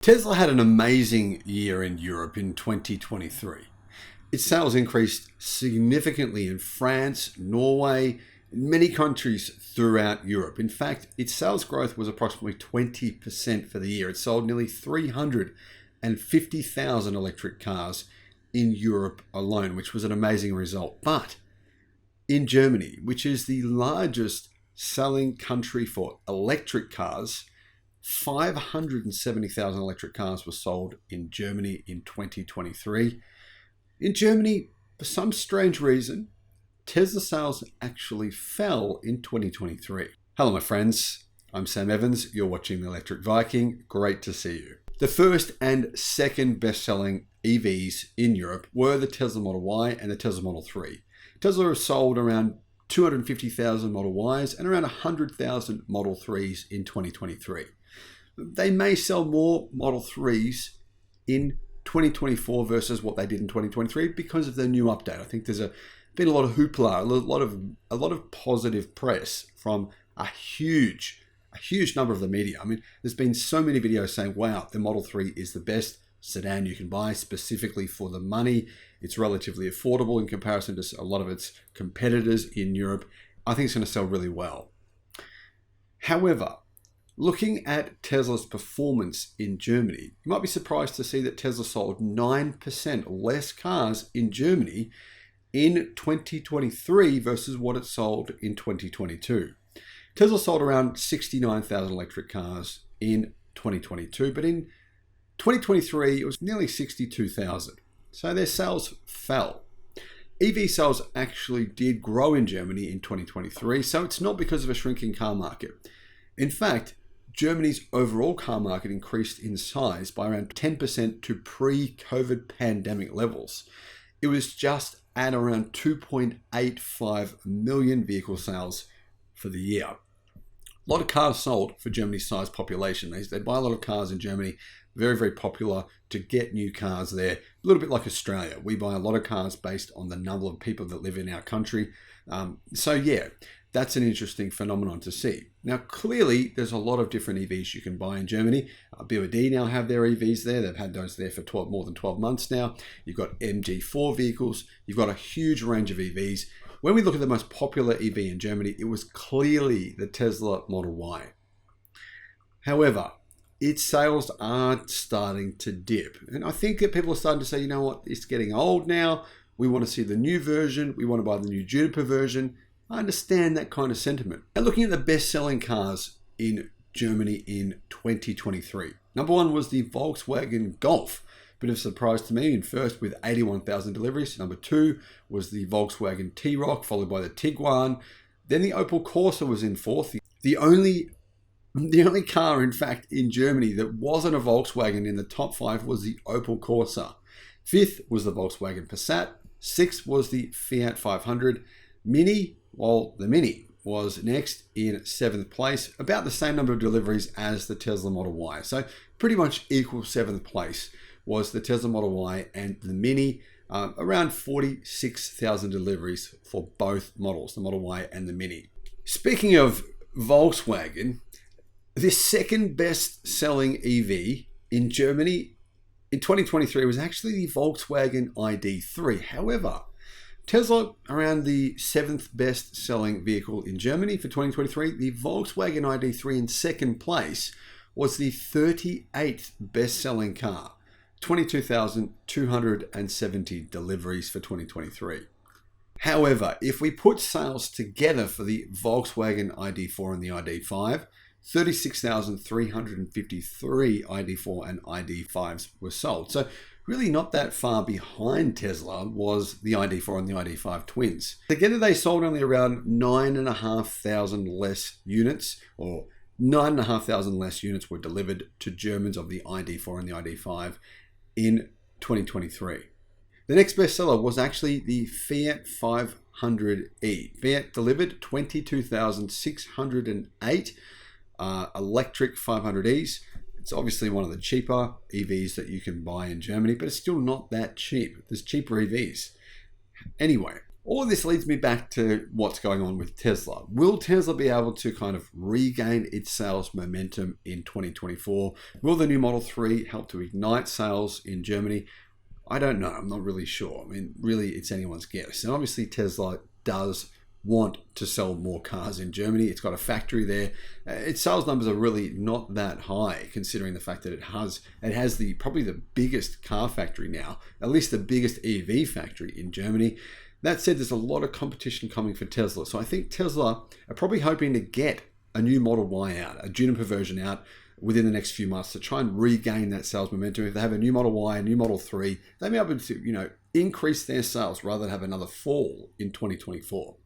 Tesla had an amazing year in Europe in 2023. Its sales increased significantly in France, Norway, and many countries throughout Europe. In fact, its sales growth was approximately 20% for the year. It sold nearly 350,000 electric cars in Europe alone, which was an amazing result. But in Germany, which is the largest selling country for electric cars, 570,000 electric cars were sold in Germany in 2023. In Germany, for some strange reason, Tesla sales actually fell in 2023. Hello, my friends. I'm Sam Evans. You're watching the Electric Viking. Great to see you. The first and second best-selling EVs in Europe were the Tesla Model Y and the Tesla Model 3. Tesla sold around 250,000 Model Ys and around 100,000 Model 3s in 2023. They may sell more Model 3s in 2024 versus what they did in 2023 because of the new update. I think there's been a lot of hoopla, a lot of positive press from a huge number of the media. I mean, there's been so many videos saying, wow, the Model 3 is the best sedan you can buy specifically for the money. It's relatively affordable in comparison to a lot of its competitors in Europe. I think it's going to sell really well. However, looking at Tesla's performance in Germany, you might be surprised to see that Tesla sold 9% less cars in Germany in 2023 versus what it sold in 2022. Tesla sold around 69,000 electric cars in 2022, but in 2023 it was nearly 62,000. So their sales fell. EV sales actually did grow in Germany in 2023, so it's not because of a shrinking car market. In fact, Germany's overall car market increased in size by around 10% to pre-COVID pandemic levels. It was just at around 2.85 million vehicle sales for the year. A lot of cars sold for Germany's size population. They buy a lot of cars in Germany. Very, very popular to get new cars there. A little bit like Australia. We buy a lot of cars based on the number of people that live in our country. So yeah, that's an interesting phenomenon to see. Now, clearly, there's a lot of different EVs you can buy in Germany. BMW now have their EVs there. They've had those there for more than 12 months now. You've got MG4 vehicles. You've got a huge range of EVs. When we look at the most popular EV in Germany, it was clearly the Tesla Model Y. However, its sales are starting to dip. And I think that people are starting to say, you know what, it's getting old now. We want to see the new version. We want to buy the new Juniper version. I understand that kind of sentiment. Now, looking at the best-selling cars in Germany in 2023. Number one was the Volkswagen Golf. Bit of a surprise to me in first with 81,000 deliveries. Number two was the Volkswagen T-Roc, followed by the Tiguan. Then the Opel Corsa was in fourth. The only car, in fact, in Germany that wasn't a Volkswagen in the top five was the Opel Corsa. Fifth was the Volkswagen Passat. Sixth was the Fiat 500. Mini, well, the Mini was next in seventh place, about the same number of deliveries as the Tesla Model Y. So pretty much equal seventh place was the Tesla Model Y and the Mini, around 46,000 deliveries for both models, the Model Y and the Mini. Speaking of Volkswagen, the second best selling EV in Germany in 2023 was actually the Volkswagen ID.3. However, Tesla around the seventh best selling vehicle in Germany for 2023. The Volkswagen ID.3 in second place was the 38th best selling car, 22,270 deliveries for 2023. However, if we put sales together for the Volkswagen ID.4 and the ID.5, 36,353 ID.4 and ID.5s were sold. So really not that far behind Tesla was the ID.4 and the ID.5 twins. Together they sold only around 9,500 less units, or 9,500 less units were delivered to Germans of the ID.4 and the ID.5 in 2023. The next bestseller was actually the Fiat 500e. Fiat delivered 22,608 electric 500es. It's obviously one of the cheaper EVs that you can buy in Germany, but it's still not that cheap. There's cheaper EVs. Anyway, All of this leads me back to what's going on with Tesla. Will Tesla be able to kind of regain its sales momentum in 2024? Will the new Model 3 help to ignite sales in Germany? I don't know. I'm not really sure. I mean, really, it's anyone's guess. And obviously, Tesla does want to sell more cars in Germany. It's got a factory there. Its sales numbers are really not that high, considering the fact that it has probably the biggest car factory now, at least the biggest EV factory in Germany. That said, there's a lot of competition coming for Tesla. So I think Tesla are probably hoping to get a new Model Y out, a Juniper version out within the next few months to try and regain that sales momentum. If they have a new Model Y, a new Model 3, they may be able to, increase their sales rather than have another fall in 2024.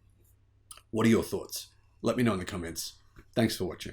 What are your thoughts? Let me know in the comments. Thanks for watching.